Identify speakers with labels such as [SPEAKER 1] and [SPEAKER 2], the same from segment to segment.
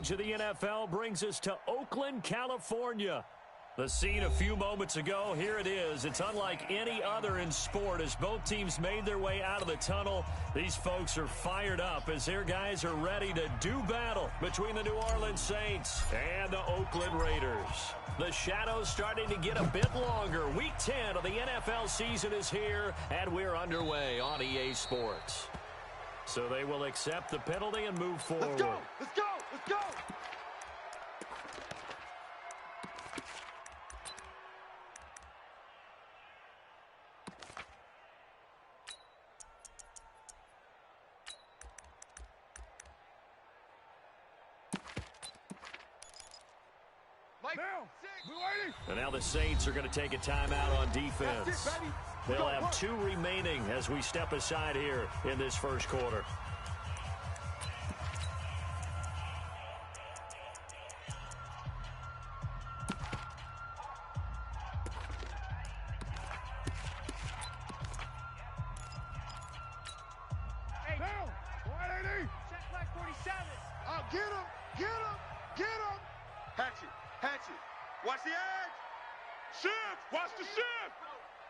[SPEAKER 1] stage of the NFL brings us to Oakland, California. The scene a few moments ago, here it is. It's unlike any other in sport as both teams made their way out of the tunnel. These folks are fired up as their guys are ready to do battle between the New Orleans Saints and the Oakland Raiders. The shadows starting to get a bit longer. Week 10 of the NFL season is here, and we're underway on EA Sports. So they will accept the penalty and move forward.
[SPEAKER 2] Let's go! Let's go! Let's go!
[SPEAKER 1] And now the Saints are going to take a timeout on defense. They'll have 2 remaining as we step aside here in this first quarter.
[SPEAKER 2] Hey, down! 180! Check flag 47! Oh, get him! Get him! Get him! Hatchet! Hatchet! Watch the edge! Shift! Watch the shift!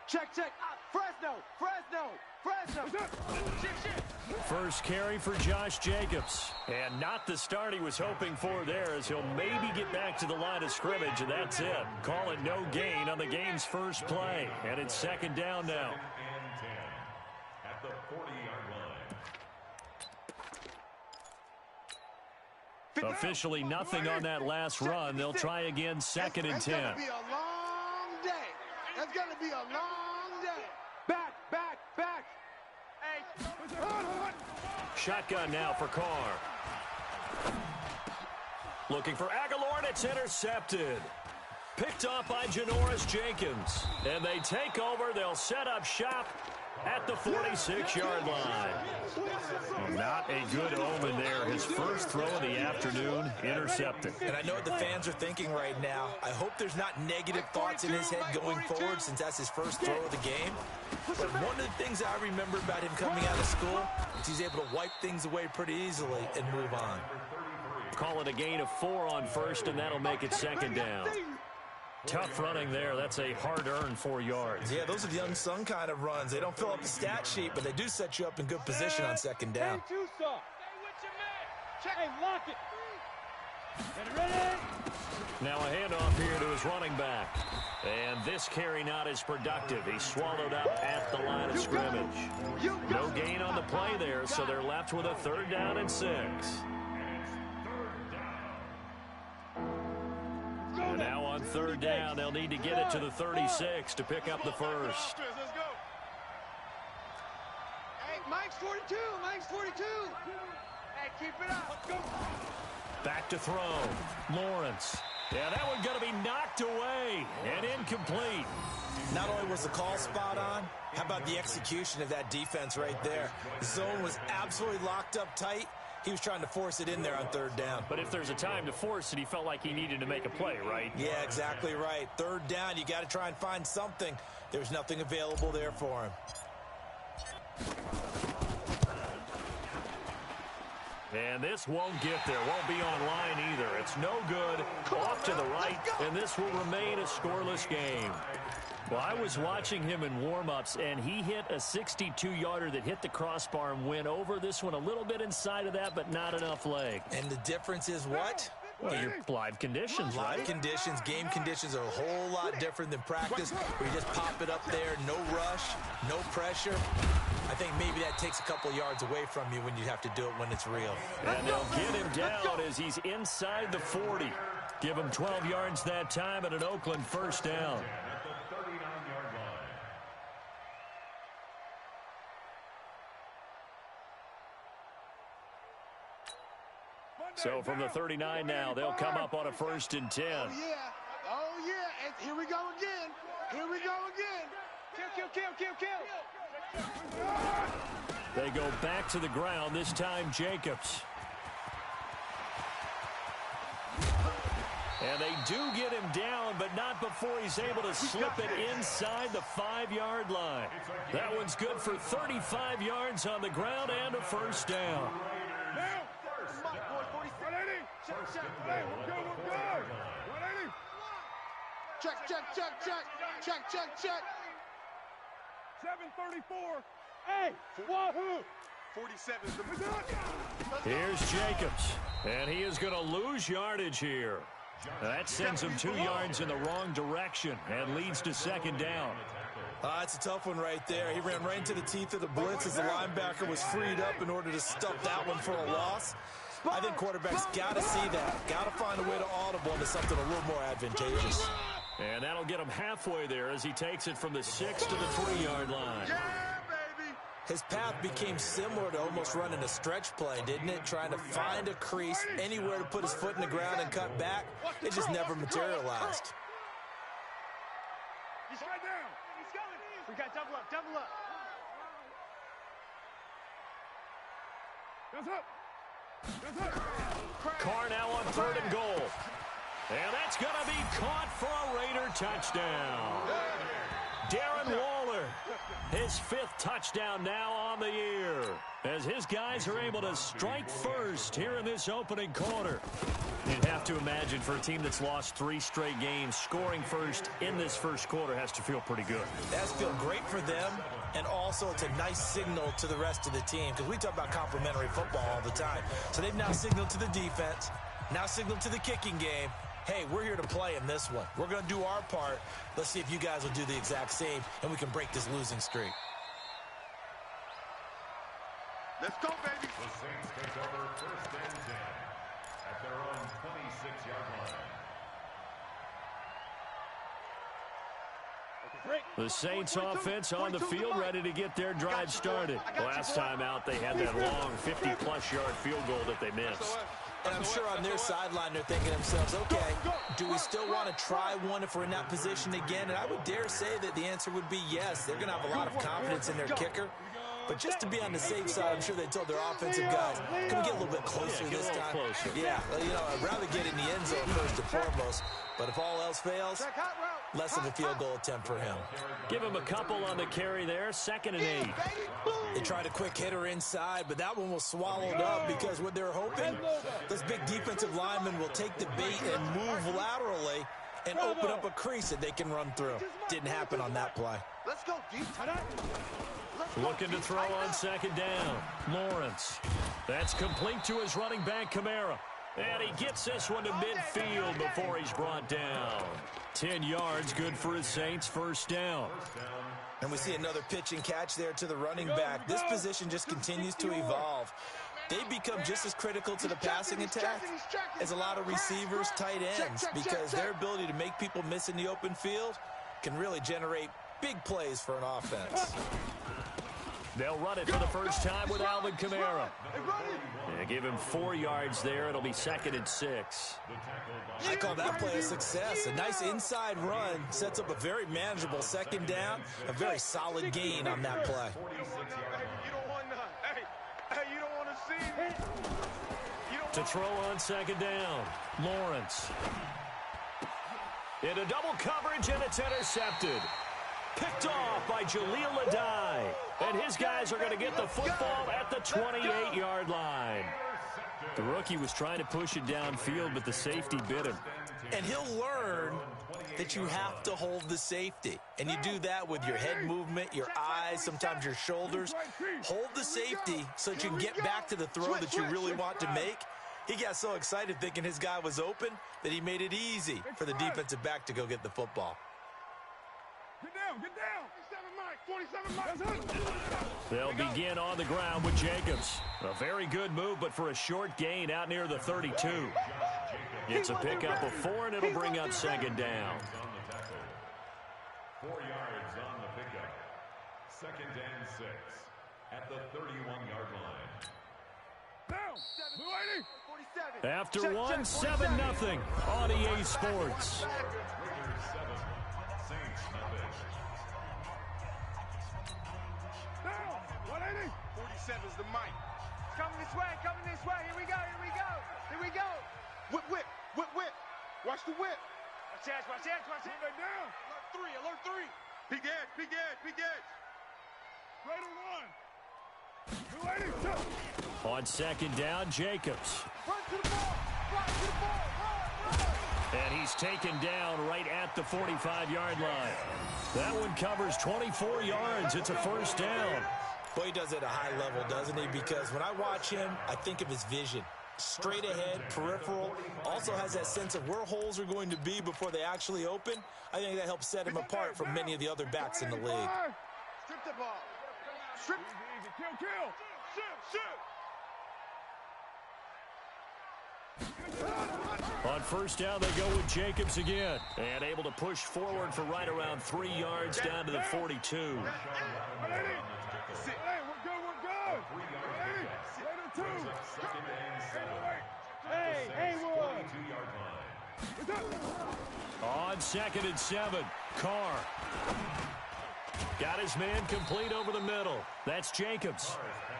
[SPEAKER 2] Check, check! Fresno! Fresno! Fresno! Shift, shift!
[SPEAKER 1] First carry for Josh Jacobs. And not the start he was hoping for there as he'll maybe get back to the line of scrimmage, and that's it. Call it no gain on the game's first play. And it's second down now.
[SPEAKER 3] At the 40-yard line.
[SPEAKER 1] Officially nothing on that last run. They'll try again, second and 10.
[SPEAKER 2] It's going to be a long day. It's going to be a long day. Back, back, back. Hey.
[SPEAKER 1] Shotgun now for Carr. Looking for Aguilar, and it's intercepted. Picked off by Janoris Jenkins. And they take over. They'll set up shop at the 46-yard line. Not a good omen there. His first throw of the afternoon, intercepted.
[SPEAKER 4] And I know what the fans are thinking right now. I hope there's not negative thoughts in his head going forward since that's his first throw of the game. But one of the things I remember about him coming out of school is he's able to wipe things away pretty easily and move on.
[SPEAKER 1] Call it a gain of 4 on first, and that'll make it second down. Tough running there. That's a hard-earned 4 yards.
[SPEAKER 4] Yeah, those are the unsung kind of runs. They don't fill up the stat sheet, but they do set you up in good position on second down.
[SPEAKER 2] Hey, what's your man? Check. Hey, lock it. Get ready.
[SPEAKER 1] Now a handoff here to his running back. And this carry not as productive. He's swallowed up at the line of scrimmage. No gain on the play there, so they're left with a 3rd down and 6. And now on 3rd down, they'll need to get it to the 36 to pick up the first.
[SPEAKER 2] Let's go. Hey, Mike's 42. Mike's 42. Hey, keep it up. Let's go.
[SPEAKER 1] Back to throw. Lawrence. Yeah, that one going to be knocked away and incomplete.
[SPEAKER 4] Not only was the call spot on, how about the execution of that defense right there? The zone was absolutely locked up tight. He was trying to force it in there on 3rd down.
[SPEAKER 1] But if there's a time to force it, he felt like he needed to make a play, right?
[SPEAKER 4] Yeah, exactly right. 3rd down, you got to try and find something. There's nothing available there for him.
[SPEAKER 1] And this won't get there. Won't be online either. It's no good. Off to the right, and this will remain a scoreless game. Well, I was watching him in warm-ups, and he hit a 62-yarder that hit the crossbar and went over. This one a little bit inside of that, but not enough leg.
[SPEAKER 4] And the difference is what?
[SPEAKER 1] Well, your live conditions, right?
[SPEAKER 4] Live conditions, game conditions are a whole lot different than practice, where you just pop it up there, no rush, no pressure. I think maybe that takes a couple yards away from you when you have to do it when it's real.
[SPEAKER 1] And they'll get him down as he's inside the 40. Give him 12 yards that time and an Oakland 1st down. So from the 39 now, they'll come up on a 1st and 10.
[SPEAKER 2] Oh, yeah. Oh, yeah. And here we go again. Here we go again. Kill, kill, kill, kill, kill.
[SPEAKER 1] They go back to the ground, this time Jacobs. And they do get him down, but not before he's able to slip it inside the 5-yard line. That one's good for 35 yards on the ground and a 1st down.
[SPEAKER 2] Hey, we're good, we're good. 180. Check, check, check, check. Check, check, check. 734. Hey, wahoo. 47 is the
[SPEAKER 1] Here's Jacobs, and he is going to lose yardage here. That sends him 2 yards in the wrong direction and leads to second down.
[SPEAKER 4] It's a tough one right there. He ran right into the teeth of the blitz as the linebacker was freed up in order to stuff that one for a loss. I think quarterbacks got to see that. Got to find a way to audible into something a little more advantageous.
[SPEAKER 1] And that'll get him halfway there as he takes it from the 6 to the 3-yard line.
[SPEAKER 4] His path became similar to almost running a stretch play, didn't it? Trying to find a crease, anywhere to put his foot in the ground and cut back. It just never materialized.
[SPEAKER 2] He's right down. He's going. We got double up, double up. That's up. That's up.
[SPEAKER 1] Carr now on 3rd and goal. And that's going to be caught for a Raider touchdown. Darren Waller, his 5th touchdown now on the year, as his guys are able to strike first here in this opening quarter. You'd have to imagine for a team that's lost 3 straight games, scoring first in this first quarter has to feel pretty good.
[SPEAKER 4] That's feel great for them, and also it's a nice signal to the rest of the team, because we talk about complementary football all the time. So they've now signaled to the defense, now signaled to the kicking game, hey, we're here to play in this one. We're going to do our part. Let's see if you guys will do the exact same, and we can break this losing streak.
[SPEAKER 2] Let's go, baby.
[SPEAKER 3] The Saints take over 1st and 10 at their own 26-yard line.
[SPEAKER 1] The Saints offense on the field, ready to get their drive started. Last time out, they had that long 50-plus yard field goal that they missed.
[SPEAKER 4] And I'm sure on their sideline they're thinking to themselves, okay, do we still want to try one if we're in that position again? And I would dare say that the answer would be yes. They're going to have a lot of confidence in their kicker. But just to be on the safe side, I'm sure they told their offensive guys, can we get a little bit closer this time?
[SPEAKER 1] Closer.
[SPEAKER 4] Yeah, you know, I'd rather get in the end zone first and foremost. But if all else fails, less of a field goal attempt for him.
[SPEAKER 1] Give him a couple on the carry there, 2nd and 8.
[SPEAKER 4] They tried a quick hitter inside, but that one was swallowed up because what they're hoping, this big defensive lineman will take the bait and move laterally and open up a crease that they can run through. Didn't happen on that play.
[SPEAKER 2] Let's go, deep.
[SPEAKER 1] Looking to throw on 2nd down. Lawrence. That's complete to his running back, Kamara. And he gets this one to midfield before he's brought down. 10 yards, good for his Saints, 1st down.
[SPEAKER 4] And we see another pitch and catch there to the running back. This position just continues to evolve. They become just as critical to the passing attack as a lot of receivers, tight ends, because their ability to make people miss in the open field can really generate big plays for an offense.
[SPEAKER 1] They'll run it for the first time with Alvin Kamara. Yeah, give him 4 yards there. It'll be 2nd and 6.
[SPEAKER 4] I call that play a success. A nice inside run sets up a very manageable 2nd down. A very solid gain on that play.
[SPEAKER 2] You don't want to see me.
[SPEAKER 1] To throw on 2nd down, Lawrence. Into double coverage, and it's intercepted. Picked off by Jaleel Adai. And his guys are going to get the football at the 28-yard line. The rookie was trying to push it downfield, but the safety bit him.
[SPEAKER 4] And he'll learn that you have to hold the safety. And you do that with your head movement, your eyes, sometimes your shoulders. Hold the safety so that you can get back to the throw that you really want to make. He got so excited thinking his guy was open that he made it easy for the defensive back to go get the football.
[SPEAKER 2] Get down, get down. 47 Mike.
[SPEAKER 1] They'll begin on the ground with Jacobs. A very good move, but for a short gain out near the 32. It's a pickup of 4, and it'll bring up 2nd down.
[SPEAKER 3] 4 yards on the pickup. 2nd and 6 at the 31-yard line.
[SPEAKER 2] Down. 280.
[SPEAKER 1] After 1, 7-0 on EA Sports.
[SPEAKER 3] Raiders 7, Saints nothing.
[SPEAKER 2] Down. 180. 47's the mic. It's coming this way, coming this way. Here we go, here we go. Here we go. Whip, whip, whip, whip. Watch the whip. Watch edge, watch edge, watch edge. Down. Alert 3. Big edge, big edge, big edge. Raider 1. 280.
[SPEAKER 1] On 2nd down, Jacobs.
[SPEAKER 2] Run to the ball.
[SPEAKER 1] And he's taken down right at the 45-yard line. That one covers 24 yards. It's a first down.
[SPEAKER 4] Well, he does it at a high level, doesn't he? Because when I watch him, I think of his vision. Straight ahead, peripheral, also has that sense of where holes are going to be before they actually open. I think that helps set him apart from many of the other backs in the league.
[SPEAKER 2] Strip the ball. Strip. Kill.
[SPEAKER 1] On first down, they go with Jacobs again. And able to push forward for right around 3 yards down to the 42.
[SPEAKER 2] We're good.
[SPEAKER 1] On 2nd and 7, Carr. Got his man complete over the middle. That's Jacobs.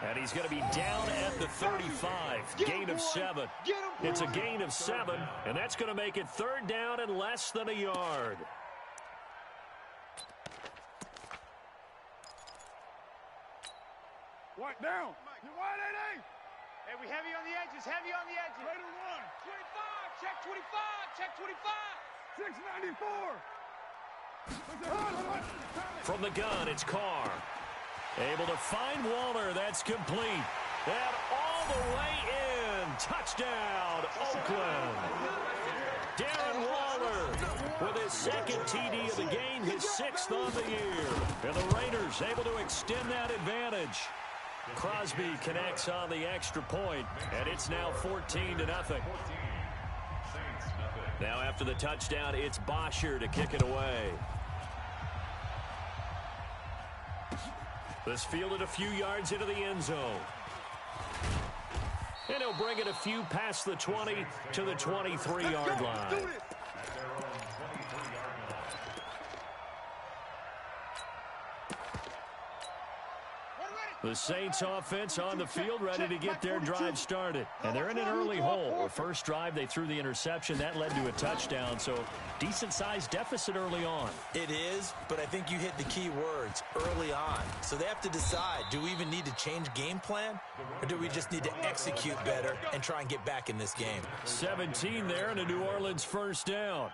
[SPEAKER 1] And he's going to be down at the 35. Gain of 7. It's a gain of 7, and that's going to make it 3rd down and less than a yard.
[SPEAKER 2] White down. You're wide, 8-8. Hey, we heavy on the edges. Later one.
[SPEAKER 5] 25. Check 25. Check 25.
[SPEAKER 2] 694.
[SPEAKER 1] From the gun, it's Carr. Able to find Waller. That's complete. And all the way in. Touchdown, Oakland. Darren Waller with his 2nd TD of the game, his 6th on the year. And the Raiders able to extend that advantage. Crosby connects on the extra point, and it's now 14-0. Now after the touchdown, it's Bosher to kick it away. This fielded a few yards into the end zone. And he'll bring it a few past the 20 to the 23-yard line. The Saints offense on the field ready to get their drive started. And they're in an early hole. The first drive, they threw the interception. That led to a touchdown, so decent-sized deficit early on.
[SPEAKER 4] It is, but I think you hit the key words, early on. So they have to decide, do we even need to change game plan? Or do we just need to execute better and try and get back in this game?
[SPEAKER 1] 17 there and a New Orleans first down.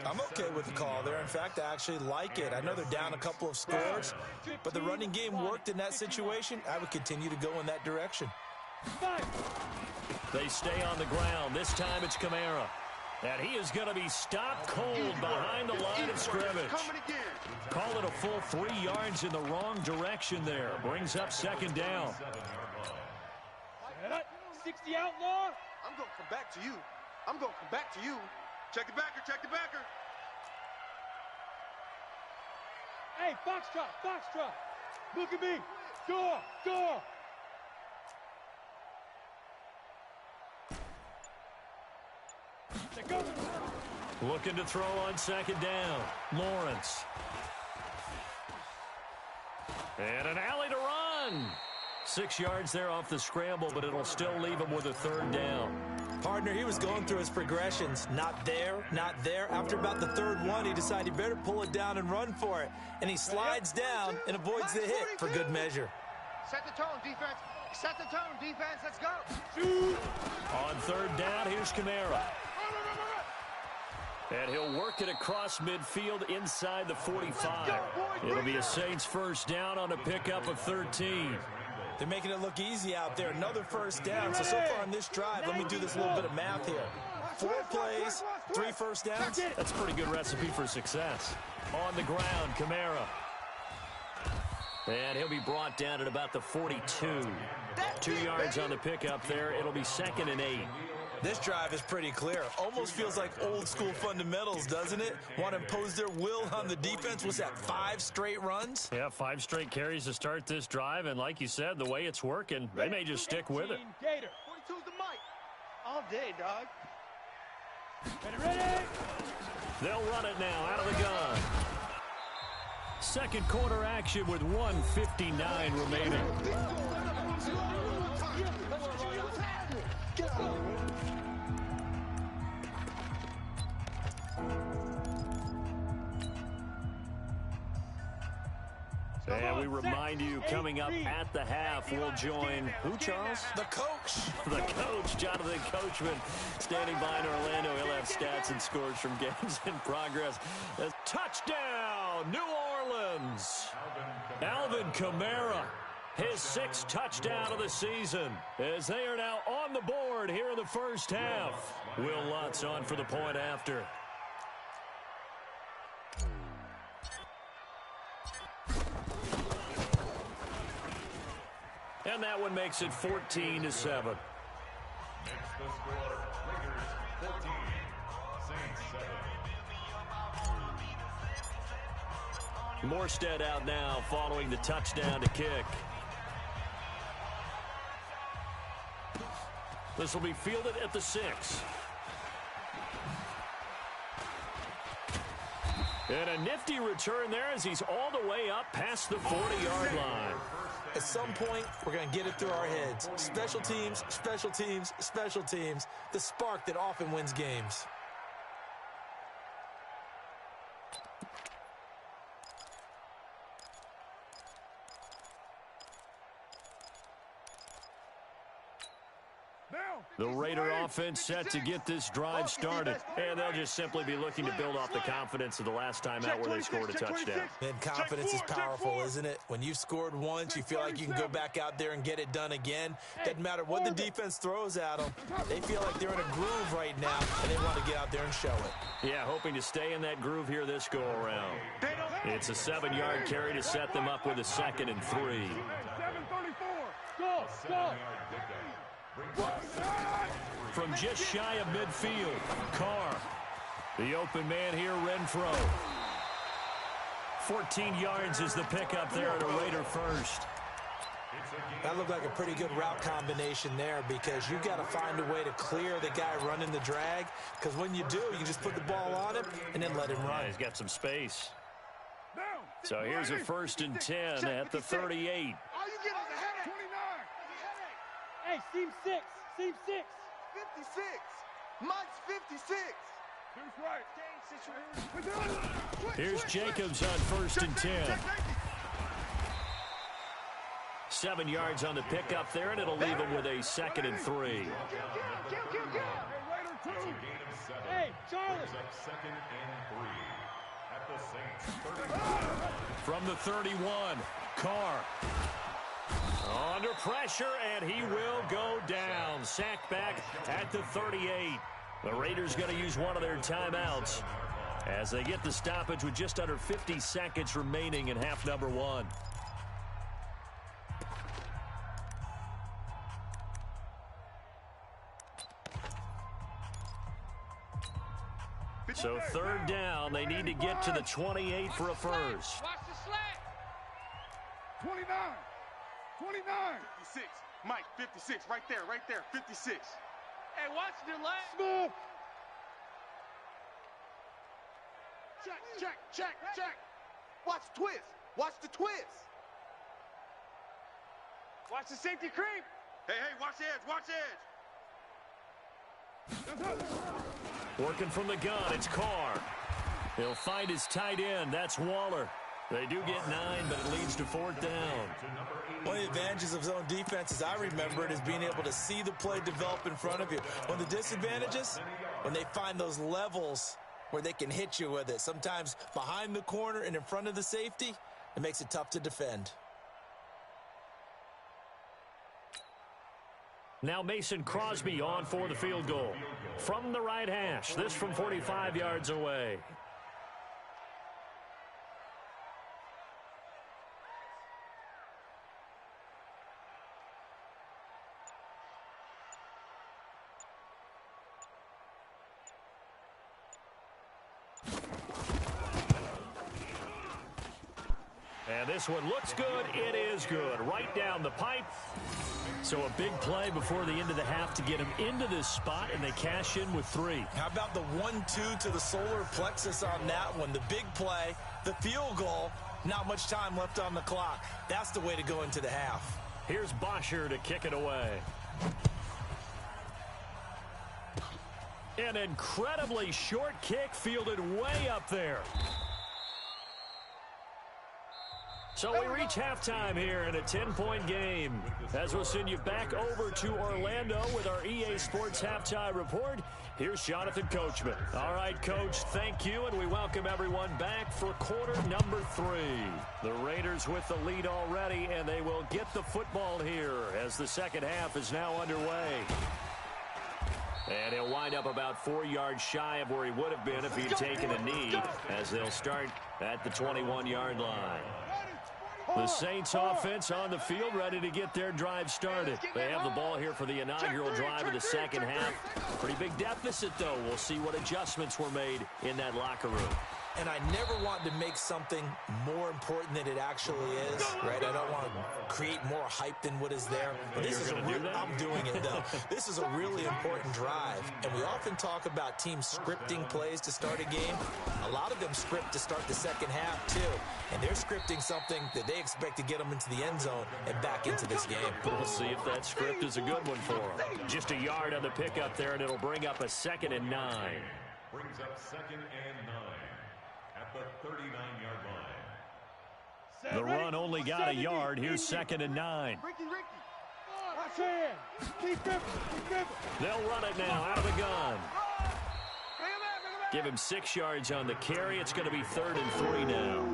[SPEAKER 4] I'm okay with the call there. In fact, I actually like it. I know they're down a couple of scores, but the running game worked in that situation. I would continue to go in that direction.
[SPEAKER 1] They stay on the ground. This time it's Kamara. And he is going to be stopped cold behind the line of scrimmage. Call it a full 3 yards in the wrong direction there. Brings up 2nd down.
[SPEAKER 5] 60 outlaw.
[SPEAKER 2] I'm going to come back to you. Check the backer.
[SPEAKER 5] Hey, Foxtrot. Look at me. Door. Go.
[SPEAKER 1] Looking to throw on 2nd down. Lawrence. And an alley to run. 6 yards there off the scramble, but it'll still leave him with a 3rd down.
[SPEAKER 4] Partner, he was going through his progressions. Not there. After about the 3rd one, he decided he better pull it down and run for it. And he slides down and avoids the hit for good measure.
[SPEAKER 2] Set the tone, defense. Let's go.
[SPEAKER 5] Shoot.
[SPEAKER 1] On 3rd down, here's Kamara. And he'll work it across midfield inside the 45. It'll be a Saints first down on a pickup of 13.
[SPEAKER 4] They're making it look easy out there. Another first down. So far on this drive, let me do this little bit of math here. 4 plays, 3 first downs.
[SPEAKER 1] That's a pretty good recipe for success. On the ground, Kamara. And he'll be brought down at about the 42. 2 yards on the pickup there. It'll be 2nd and 8.
[SPEAKER 4] This drive is pretty clear. Almost feels like old school fundamentals, doesn't it? Want to impose their will on the defense. Was that 5 straight runs?
[SPEAKER 1] Yeah, 5 straight carries to start this drive. And like you said, the way it's working, they may just stick with it.
[SPEAKER 5] Gator.
[SPEAKER 2] 42's the mic. All day, dog.
[SPEAKER 5] Ready.
[SPEAKER 1] They'll run it now out of the gun. 2nd quarter action with 1:59 remaining. And we remind you, coming up at the half, we'll join who, Charles?
[SPEAKER 4] The coach.
[SPEAKER 1] The coach, Jonathan Coachman, standing by in Orlando. He'll have stats and scores from games in progress. A touchdown, New Orleans. Alvin Kamara, his 6th touchdown of the season, as they are now on the board here in the first half. Will Lutz on for the point after. And that one makes it 14-7.
[SPEAKER 3] Makes the score, Raiders 14, Saints 7.
[SPEAKER 1] Morstead out now following the touchdown to kick. This will be fielded at the 6. And a nifty return there as he's all the way up past the 40-yard line.
[SPEAKER 4] At some point, we're going to get it through our heads. Special teams, special teams, special teams. The spark that often wins games.
[SPEAKER 1] The Raider offense set to get this drive started. And they'll just simply be looking to build off the confidence of the last time out where they scored a touchdown.
[SPEAKER 4] And confidence is powerful, isn't it? When you've scored once, you feel like you can go back out there and get it done again. Doesn't matter what the defense throws at them. They feel like they're in a groove right now, and they want to get out there and show it.
[SPEAKER 1] Yeah, hoping to stay in that groove here this go-around. It's a 7-yard carry to set them up with a 2nd and 3.
[SPEAKER 5] 7:34. Go, go.
[SPEAKER 1] From just shy of midfield, Carr. The open man here, Renfro. 14 yards is the pickup there at a Raider first.
[SPEAKER 4] That looked like a pretty good route combination there because you've got to find a way to clear the guy running the drag, because when you do, you just put the ball on him and then let him run.
[SPEAKER 1] Yeah, he's got some space. So here's a 1st and 10 at the 38.
[SPEAKER 2] All you get is a headache.
[SPEAKER 5] 29. Hey, seam 6. Seam 6.
[SPEAKER 2] 56. Mike's 56.
[SPEAKER 5] Deuce right.
[SPEAKER 1] Here's Jacobs on 1st and 10. 7 yards on the pickup there, and it'll leave him with a 2nd and 3.
[SPEAKER 5] Hey, Charlie.
[SPEAKER 3] Up 2nd and 3 at the Saints 30.
[SPEAKER 1] From the 31, Carr. Under pressure, and he will go down. Sacked back at the 38. The Raiders going to use one of their timeouts as they get the stoppage with just under 50 seconds remaining in half number 1. So 3rd down, they need to get to the 28 for a first.
[SPEAKER 5] Watch the slack.
[SPEAKER 2] 29. 56. Mike, 56. Right there, 56.
[SPEAKER 5] Hey, watch the leg. Smooth.
[SPEAKER 2] Check. Watch the twist. Watch the twist.
[SPEAKER 5] Watch the safety creep.
[SPEAKER 2] Hey, watch the edge.
[SPEAKER 1] Working from the gun, it's Carr. He'll find his tight end. That's Waller. They do get 9, but it leads to 4th down.
[SPEAKER 4] One of the advantages of zone defense, as I remember it, is being able to see the play develop in front of you. One of the disadvantages, when they find those levels where they can hit you with it, sometimes behind the corner and in front of the safety, it makes it tough to defend.
[SPEAKER 1] Now Mason Crosby on for the field goal. From the right hash, this from 45 yards away. And this one looks good. It is good. Right down the pipe. So a big play before the end of the half to get him into this spot, and they cash in with 3.
[SPEAKER 4] How about the 1-2 to the solar plexus on that one? The big play, the field goal, not much time left on the clock. That's the way to go into the half.
[SPEAKER 1] Here's Bosher to kick it away. An incredibly short kick fielded way up there. So we reach halftime here in a 10-point game. As we'll send you back over to Orlando with our EA Sports Halftime Report, here's Jonathan Coachman. All right, Coach, thank you, and we welcome everyone back for quarter number 3. The Raiders with the lead already, and they will get the football here as the second half is now underway. And he'll wind up about 4 yards shy of where he would have been if he had taken a knee, as they'll start at the 21-yard line. The Saints offense on the field, ready to get their drive started. They have the ball here for the inaugural drive of the second half. Pretty big deficit, though. We'll see what adjustments were made in that locker room.
[SPEAKER 4] And I never want to make something more important than it actually is, right? I don't want to create more hype than what is there. But this is I'm doing it, though. This is a really important drive. And we often talk about teams scripting plays to start a game. A lot of them script to start the second half, too. And they're scripting something that they expect to get them into the end zone and back into this game.
[SPEAKER 1] We'll see if that script is a good one for them. Just a yard on the pickup there, and it'll bring up a 2nd and 9.
[SPEAKER 3] Brings up 2nd and 9. At the 39-yard line.
[SPEAKER 1] The run only got a yard. Here's 2nd and 9. They'll run it now out of the gun. Give him 6 yards on the carry. It's going to be 3rd and 3 now.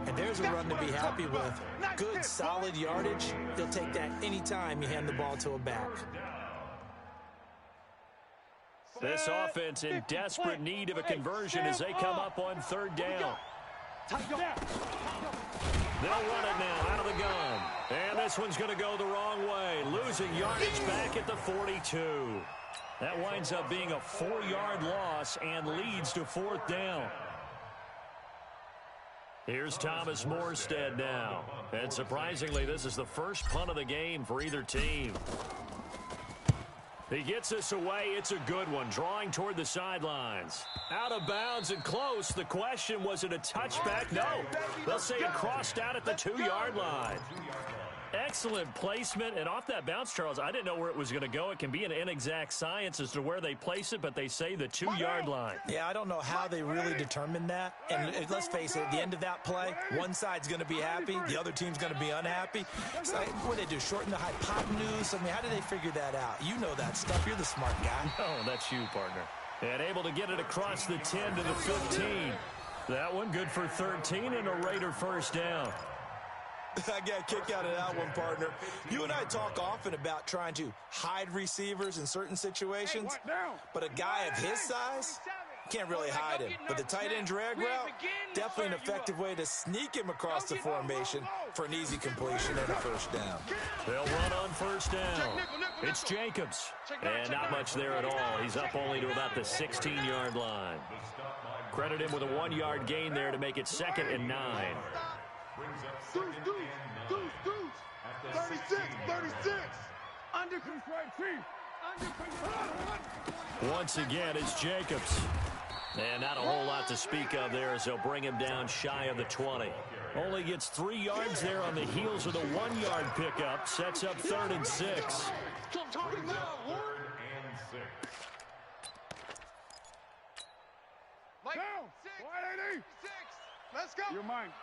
[SPEAKER 4] And there's a run to be happy with. Good, solid yardage. They'll take that anytime you hand the ball to a back.
[SPEAKER 1] This offense in desperate need of a conversion as they come up on 3rd down. They'll run it now out of the gun. And this one's going to go the wrong way. Losing yardage back at the 42. That winds up being a 4-yard loss and leads to 4th down. Here's Thomas Morstead now. And surprisingly, this is the first punt of the game for either team. He gets this away. It's a good one. Drawing toward the sidelines. Out of bounds and close. The question, was it a touchback? No. They'll say it crossed out at the 2-yard line. Excellent placement. And off that bounce, Charles, I didn't know where it was going to go. It can be an inexact science as to where they place it, but they say the 2-yard line.
[SPEAKER 4] Yeah, I don't know how they really determined that. And let's face it, at the end of that play, one side's going to be happy, the other team's going to be unhappy. It's like, what do they do, shorten the hypotenuse? I mean, how do they figure that out? You know that stuff. You're the smart guy.
[SPEAKER 1] No, that's you, partner. And able to get it across the 10 to the 15. That one good for 13 and a Raider first down.
[SPEAKER 4] I got a kick out of that one, partner. You and I talk often about trying to hide receivers in certain situations, but a guy of his size can't really hide him. But the tight end drag route, definitely an effective way to sneak him across the formation for an easy completion and a first down.
[SPEAKER 1] They'll run on first down. It's Jacobs. And not much there at all. He's up only to about the 16-yard line. Credit him with a 1-yard gain there to make it 2nd and 9.
[SPEAKER 2] Deuce. 36. Under control, Chief.
[SPEAKER 1] Once again, it's Jacobs. And not a whole lot to speak of there as they'll bring him down shy of the 20. Only gets 3 yards there on the heels of the 1-yard pickup. Sets up 3rd and 6.
[SPEAKER 2] Let's go. You're mine.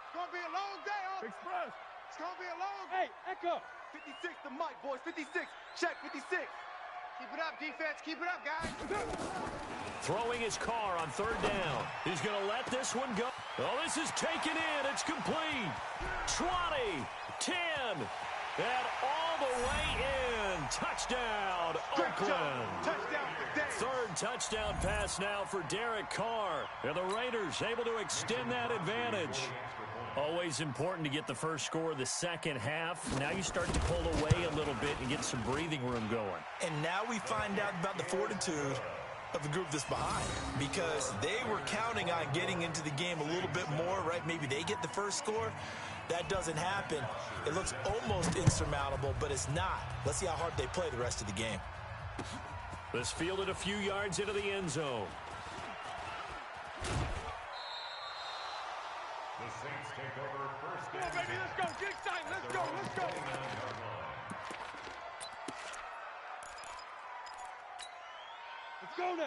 [SPEAKER 2] It's going to be a long day, huh? Express. It's going to be a long day.
[SPEAKER 5] Hey, Echo.
[SPEAKER 2] 56 to Mike, boys. 56. Check 56. Keep it up, defense. Keep it up, guys.
[SPEAKER 1] Throwing his car on 3rd down. He's going to let this one go. Oh, this is taken in. It's complete. 20, 10, and all the way in. Touchdown, Oakland.
[SPEAKER 2] Touchdown today.
[SPEAKER 1] 3rd touchdown pass now for Derek Carr. And the Raiders able to extend that advantage. Always important to get the first score of the second half. Now you start to pull away a little bit and get some breathing room going.
[SPEAKER 4] And now we find out about the fortitude of the group that's behind, because they were counting on getting into the game a little bit more, right? Maybe they get the first score. That doesn't happen. It looks almost insurmountable, but it's not. Let's see how hard they play the rest of the game.
[SPEAKER 1] This fielded a few yards into the end zone.
[SPEAKER 3] The Saints take over first
[SPEAKER 2] Come on, baby, let's go. Get excited. Let's go.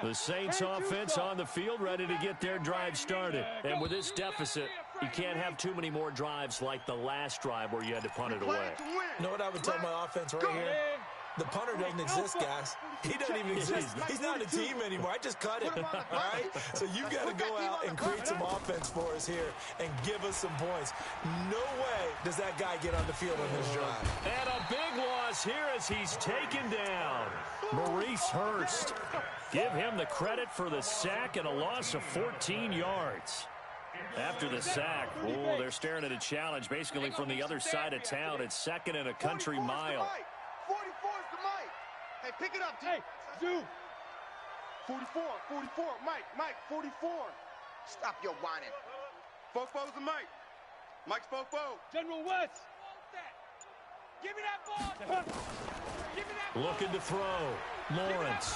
[SPEAKER 1] The Saints offense on the field ready to get their drive started. And with this deficit, You can't have too many more drives like the last drive where you had to punt it away.
[SPEAKER 4] You know what I would tell my offense right here? The punter doesn't exist, guys. He doesn't even exist. He's not on the team anymore. I just cut him, all right? So you've got to go out and create some offense for us here and give us some points. No way does that guy get on the field on this drive.
[SPEAKER 1] And a big loss here as he's taken down. Maurice Hurst. Give him the credit for the sack and a loss of 14 yards. After the sack, they're staring at a challenge basically from the other side of town. It's second and a country mile.
[SPEAKER 2] 44 is the mic. Hey, pick it up, T.
[SPEAKER 5] Hey, Zoom.
[SPEAKER 2] 44, Mike, 44. Stop your whining. Fofo's the mic. Mike's Fofo.
[SPEAKER 5] General West. Give me that ball. Give me that ball.
[SPEAKER 1] Looking to throw. Lawrence.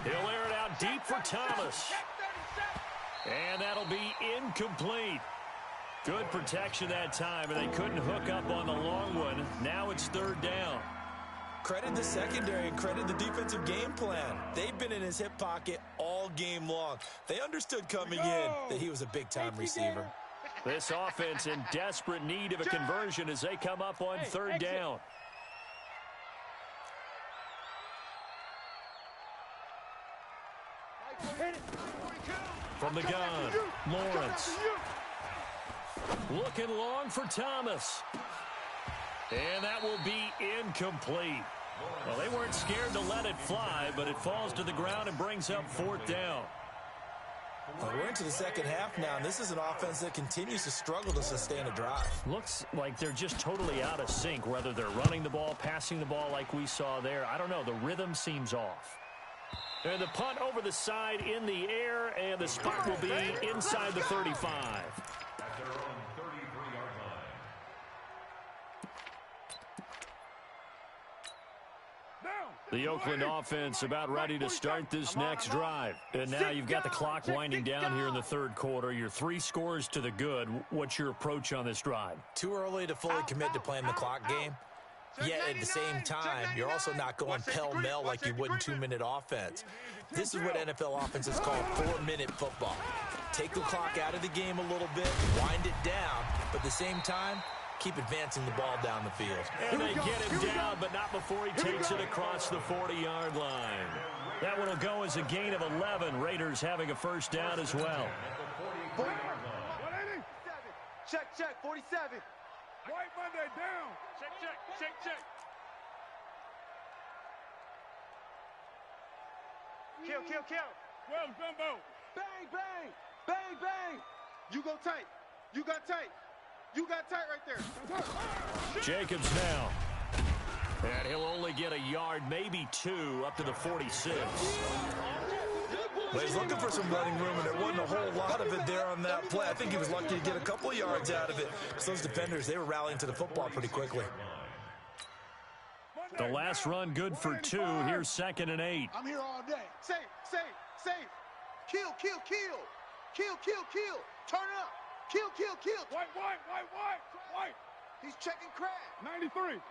[SPEAKER 1] He'll air it out deep for Thomas. And that'll be incomplete. Good protection that time, and they couldn't hook up on the long one. Now it's third down.
[SPEAKER 4] Credit the secondary and credit the defensive game plan. They've been in his hip pocket all game long. They understood coming in that he was a big-time receiver.
[SPEAKER 1] This offense in desperate need of a conversion as they come up on third down. From the gun, Lawrence. Looking long for Thomas. And that will be incomplete. Well, they weren't scared to let it fly, but it falls to the ground and brings up fourth down.
[SPEAKER 4] Well, we're into the second half now, and this is an offense that continues to struggle to sustain a drive.
[SPEAKER 1] Looks like they're just totally out of sync, whether they're running the ball, passing the ball like we saw there. I don't know. The rhythm seems off. And the punt over the side in the air, and the spot will be inside the 35.
[SPEAKER 3] At their own 33-yard line.
[SPEAKER 1] The Oakland offense about ready to start this next drive. And now you've got the clock winding down here in the third quarter. You're 3 scores to the good. What's your approach on this drive?
[SPEAKER 4] Too early to fully commit to playing the clock game. Yet at the same time, you're also not going pell-mell like you would in 2-minute offense. This is what NFL offenses call 4-minute football. Take the clock out of the game a little bit, wind it down, but at the same time, keep advancing the ball down the field.
[SPEAKER 1] And they get him down, but not before he takes it across the 40-yard line. That one will go as a gain of 11. Raiders having a first down as well.
[SPEAKER 2] 180. Check, 47.
[SPEAKER 6] White Monday down. Check.
[SPEAKER 2] Kill.
[SPEAKER 6] 12 Gumbo.
[SPEAKER 2] Bang. You go tight. You got tight right there.
[SPEAKER 1] Jacobs now. And he'll only get a yard, maybe 2, up to the 46.
[SPEAKER 4] Well, he's looking for some running room, and there wasn't a whole lot of it there on that play. I think he was lucky to get a couple of yards out of it. Because those defenders, they were rallying to the football pretty quickly.
[SPEAKER 1] The last run good for 2. Here's 2nd and 8.
[SPEAKER 2] I'm here all day. Safe. Kill. Turn up. Kill.
[SPEAKER 6] White.
[SPEAKER 2] He's checking crab.
[SPEAKER 6] 93.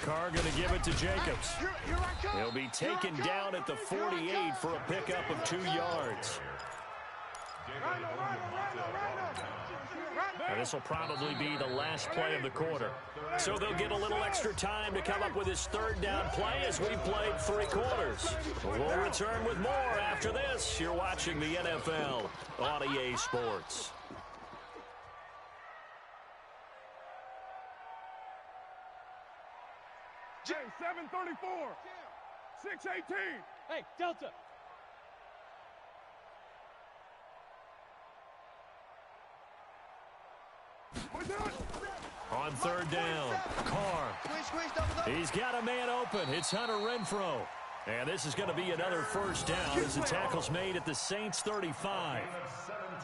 [SPEAKER 1] Carr going to give it to Jacobs.
[SPEAKER 2] Here I come.
[SPEAKER 1] He'll be taken down at the 48 for a pickup of 2 yards. Now, this will probably be the last play of the quarter. So they'll get a little extra time to come up with his third down play as we've played 3 quarters. We'll return with more after this. You're watching the NFL on EA Sports.
[SPEAKER 6] J 734. 618.
[SPEAKER 5] Hey, Delta.
[SPEAKER 1] On third down, Carr. He's got a man open. It's Hunter Renfrow. And this is going to be another first down as the tackle's made at the Saints 35.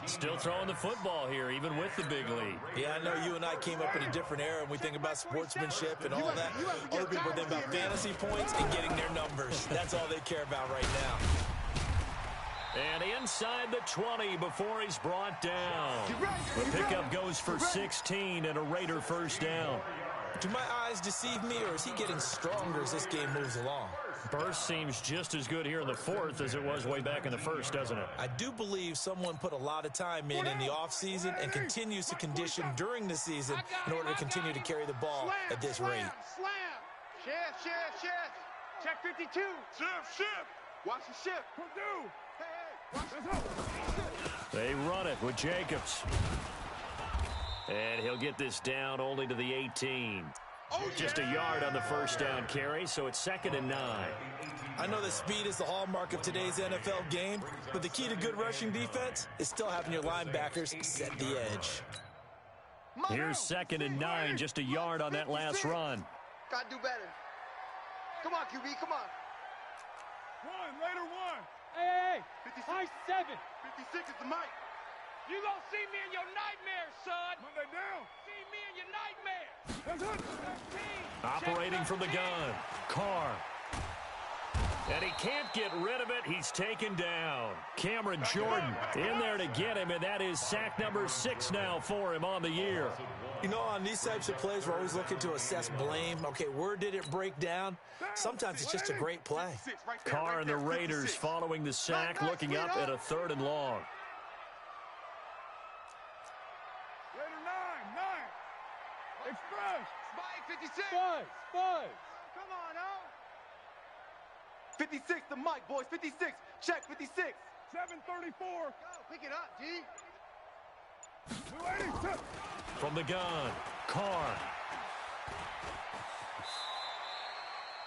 [SPEAKER 1] Still throwing the football here, even with the big lead.
[SPEAKER 4] Yeah, I know you and I came up in a different era, and we think about sportsmanship and all that. Other people think about fantasy points and getting their numbers. That's all they care about right now.
[SPEAKER 1] And inside the 20 before he's brought down. The pickup goes for 16 and a Raider first down.
[SPEAKER 4] Do my eyes deceive me, or is he getting stronger as this game moves along?
[SPEAKER 1] Burst seems just as good here in the fourth as it was way back in the first, doesn't it?
[SPEAKER 4] I do believe someone put a lot of time in the offseason and continues to condition during the season in order to continue to carry the ball at this rate.
[SPEAKER 2] Slam. Shift. Check 52. Shift. Watch the shift. Hey, watch the
[SPEAKER 1] They run it with Jacobs. And he'll get this down only to the 18. Just a yard on the first down carry, so it's 2nd and 9.
[SPEAKER 4] I know that speed is the hallmark of today's NFL game, but the key to good rushing defense is still having your linebackers set the edge.
[SPEAKER 1] Here's 2nd and 9, just a yard on that last run.
[SPEAKER 2] Gotta do better. Come on, QB, come on.
[SPEAKER 6] Later one.
[SPEAKER 5] Hey,
[SPEAKER 2] 56.
[SPEAKER 5] high 7.
[SPEAKER 2] 56 is the mic.
[SPEAKER 5] You gonna see me in your nightmares, son.
[SPEAKER 6] Monday down.
[SPEAKER 5] See me in your nightmares.
[SPEAKER 6] That's it.
[SPEAKER 1] Operating from the gun, Carr. And he can't get rid of it. He's taken down. Cameron Jordan in there to get him, and that is sack number 6 now for him on the year.
[SPEAKER 4] You know, on these types of plays, we're always looking to assess blame. Okay, where did it break down? Sometimes it's just a great play.
[SPEAKER 1] Carr and the Raiders following the sack, looking up at a 3rd and long.
[SPEAKER 6] Later 9. Express.
[SPEAKER 2] Mike, 56.
[SPEAKER 5] Buzz.
[SPEAKER 2] Come on, now. 56, the mic, boys. 56. Check 56.
[SPEAKER 6] 734.
[SPEAKER 2] Go, pick it up, G.
[SPEAKER 6] 280.
[SPEAKER 1] From the gun, Carr.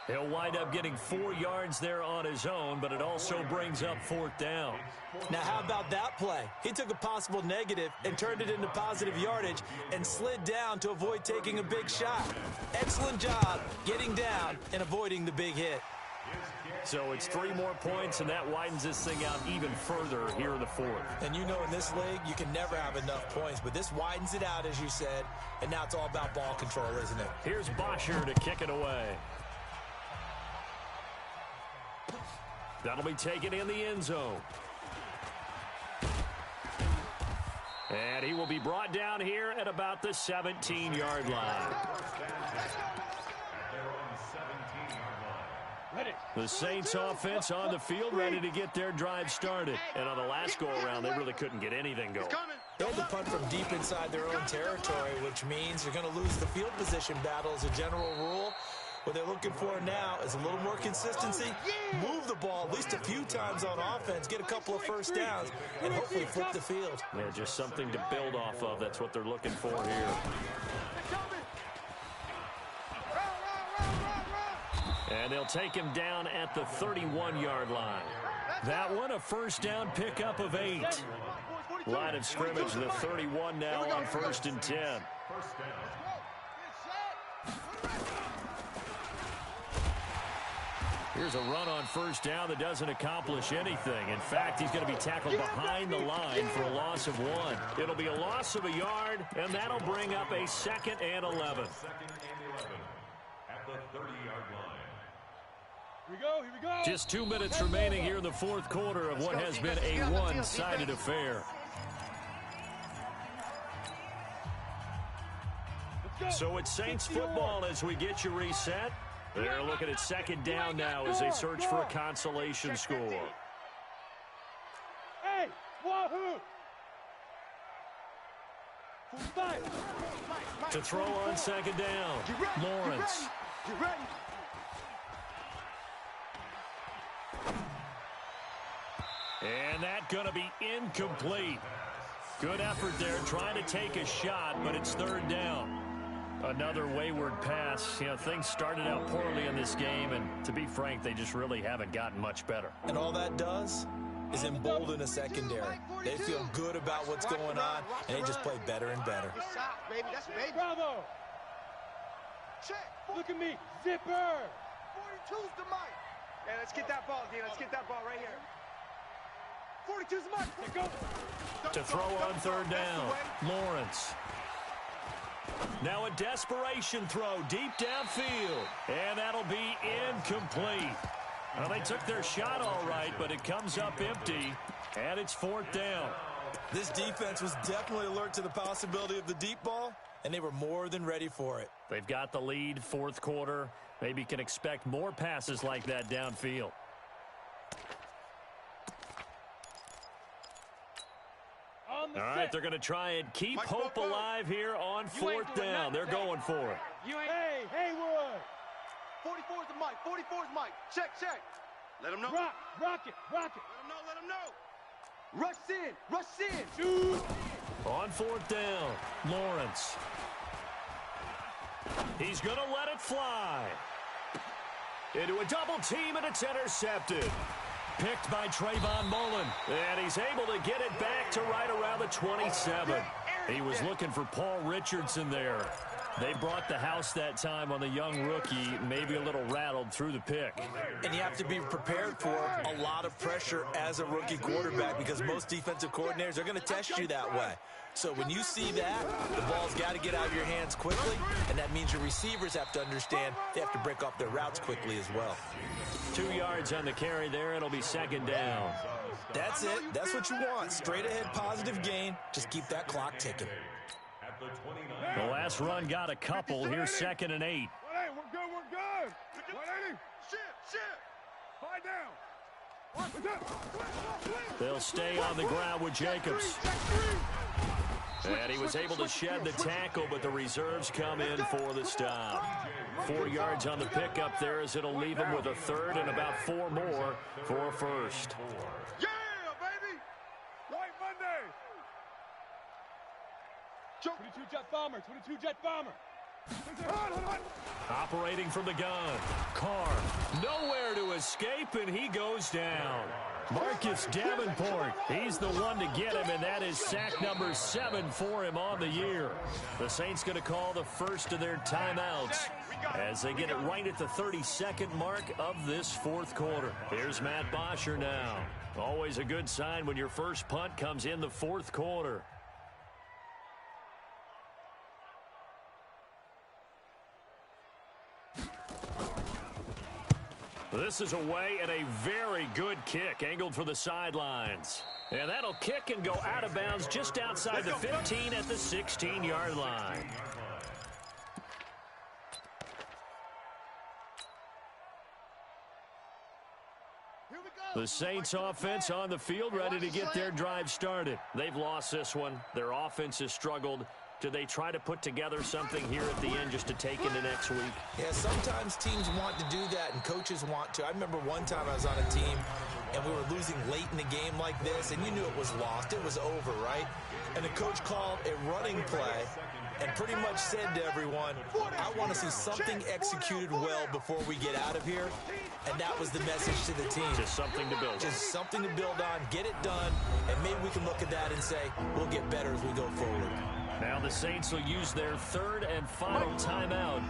[SPEAKER 1] He'll wind up getting 4 yards there on his own, but it also brings up 4th down.
[SPEAKER 4] Now, how about that play? He took a possible negative and turned it into positive yardage and slid down to avoid taking a big shot. Excellent job getting down and avoiding the big hit.
[SPEAKER 1] So it's 3 more points, and that widens this thing out even further here in the 4th.
[SPEAKER 4] And you know in this league, you can never have enough points, but this widens it out, as you said, and now it's all about ball control, isn't it?
[SPEAKER 1] Here's Bosher to kick it away. That'll be taken in the end zone. And he will be brought down here at about the 17-yard line. The Saints offense on the field, ready to get their drive started. And on the last go-around, they really couldn't get anything going.
[SPEAKER 4] They had to punt from deep inside their own territory, which means you're going to lose the field position battle as a general rule. What they're looking for now is a little more consistency, move the ball at least a few times on offense, get a couple of first downs, and hopefully flip the field.
[SPEAKER 1] Yeah, just something to build off of. That's what they're looking for here. And they'll take him down at the 31-yard line. That one, a first down pickup of 8. Line of scrimmage, the 31 now on 1st and 10. Here's a run on first down that doesn't accomplish anything. In fact, he's going to be tackled behind the line for a loss of 1. It'll be a loss of a yard, and that'll bring up a 2nd and 11.
[SPEAKER 3] At the 30-yard line.
[SPEAKER 5] Here we go.
[SPEAKER 1] Just 2 minutes remaining here in the 4th quarter of what has been a one-sided affair. So it's Saints football as we get you reset. They're looking at 2nd down now as they search for a consolation score.
[SPEAKER 5] Hey, wahoo!
[SPEAKER 1] To throw on 2nd down, Lawrence.
[SPEAKER 2] Get ready.
[SPEAKER 1] And that going to be incomplete. Good effort there, trying to take a shot, but it's 3rd down. Another wayward pass. You know, things started out poorly in this game, and to be frank, they just really haven't gotten much better.
[SPEAKER 4] And all that does is embolden a secondary. They feel good about what's going on, and they just play better and better.
[SPEAKER 2] Good shot, baby. That's baby.
[SPEAKER 5] Bravo.
[SPEAKER 2] Check.
[SPEAKER 5] Look at me. Zipper.
[SPEAKER 2] 42's the mic. Hey, let's get that ball, D. Let's get that ball right here. 42's the mic.
[SPEAKER 5] Let's go.
[SPEAKER 1] To throw on 3rd down, Lawrence. Now a desperation throw deep downfield, and that'll be incomplete. Well, they took their shot all right, but it comes up empty, and it's 4th down.
[SPEAKER 4] This defense was definitely alert to the possibility of the deep ball, and they were more than ready for it.
[SPEAKER 1] They've got the lead, fourth quarter. Maybe can expect more passes like that downfield. All right, they're going to try and keep hope alive here on fourth down. They're going for it.
[SPEAKER 6] Hey, Haywood.
[SPEAKER 2] 44's the mic. 44's mic. Check. Let him know.
[SPEAKER 6] Rock it.
[SPEAKER 2] Let him know. Rush in.
[SPEAKER 6] Shoot.
[SPEAKER 1] On fourth down, Lawrence. He's going to let it fly. Into a double team, and it's intercepted. Picked by Trayvon Mullen, and he's able to get it back to right around the 27. He was looking for Paul Richardson there. They brought the house that time on the young rookie, maybe a little rattled through the pick.
[SPEAKER 4] And you have to be prepared for a lot of pressure as a rookie quarterback because most defensive coordinators are going to test you that way. So when you see that, the ball's got to get out of your hands quickly, and that means your receivers have to understand they have to break off their routes quickly as well.
[SPEAKER 1] 2 yards on the carry there. It'll be second down.
[SPEAKER 4] That's it. That's what you want. Straight ahead positive gain. Just keep that clock ticking.
[SPEAKER 1] The last run got a couple. Here's 2nd and 8.
[SPEAKER 6] Hey, we're good. 180.
[SPEAKER 2] Shift.
[SPEAKER 6] 5 down.
[SPEAKER 1] They'll stay on the ground with Jacobs. And he was able to shed the tackle, but the reserves come in for the stop. 4 yards on the pickup there as it'll leave him with a third and about 4 more for a first.
[SPEAKER 2] Yeah, baby.
[SPEAKER 6] White Monday.
[SPEAKER 5] 22 jet bomber.
[SPEAKER 1] Operating from the gun. Carr nowhere to escape, and he goes down. Marcus Davenport, he's the one to get him, and that is sack number 7 for him on the year. The Saints going to call the first of their timeouts as they get it right at the 32nd mark of this fourth quarter. Here's Matt Bosher now. Always a good sign when your first punt comes in the fourth quarter. This is away and a very good kick angled for the sidelines. And that'll kick and go out of bounds just outside the 15 at the 16-yard line. The Saints offense on the field ready to get their drive started. They've lost this one. Their offense has struggled. Do they try to put together something here at the end just to take into next week?
[SPEAKER 4] Yeah, sometimes teams want to do that and coaches want to. I remember one time I was on a team and we were losing late in the game like this, and you knew it was lost. It was over, right? And the coach called a running play and pretty much said to everyone, I want to see something executed well before we get out of here. And that was the message to the team.
[SPEAKER 1] Just something to build on.
[SPEAKER 4] Just something to build on, get it done, and maybe we can look at that and say, we'll get better as we go forward.
[SPEAKER 1] Now the Saints will use their third and final timeout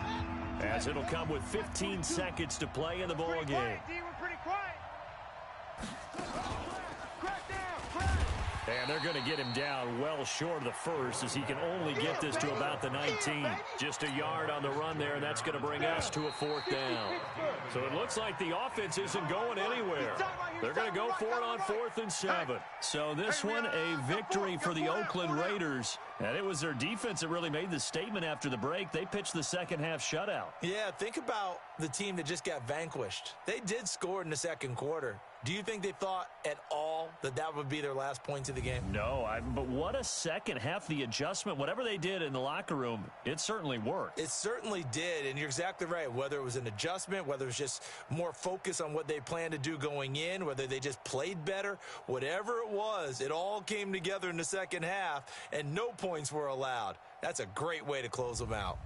[SPEAKER 1] as it'll come with 15 seconds to play in the ball game. And they're going to get him down well short of the first as he can only get this to about the 19. Just a yard on the run there, and that's going to bring us to a fourth down. So it looks like the offense isn't going anywhere. They're going to go for it on 4th and 7. So this one, a victory for the Oakland Raiders. And it was their defense that really made the statement after the break. They pitched the second half shutout.
[SPEAKER 4] Yeah, think about the team that just got vanquished. They did score in the second quarter. Do you think they thought at all that that would be their last points of the game?
[SPEAKER 1] No, but what a second half. The adjustment, whatever they did in the locker room, it certainly worked.
[SPEAKER 4] It certainly did, and you're exactly right. Whether it was an adjustment, whether it was just more focus on what they planned to do going in, whether they just played better, whatever it was, it all came together in the second half, and no points were allowed. That's a great way to close them out.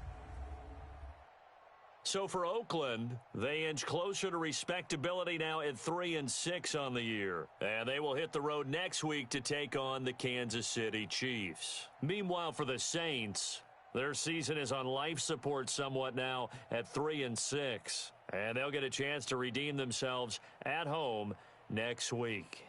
[SPEAKER 1] So for Oakland, they inch closer to respectability now at 3-6 on the year. And they will hit the road next week to take on the Kansas City Chiefs. Meanwhile, for the Saints, their season is on life support somewhat now at 3-6. And they'll get a chance to redeem themselves at home next week.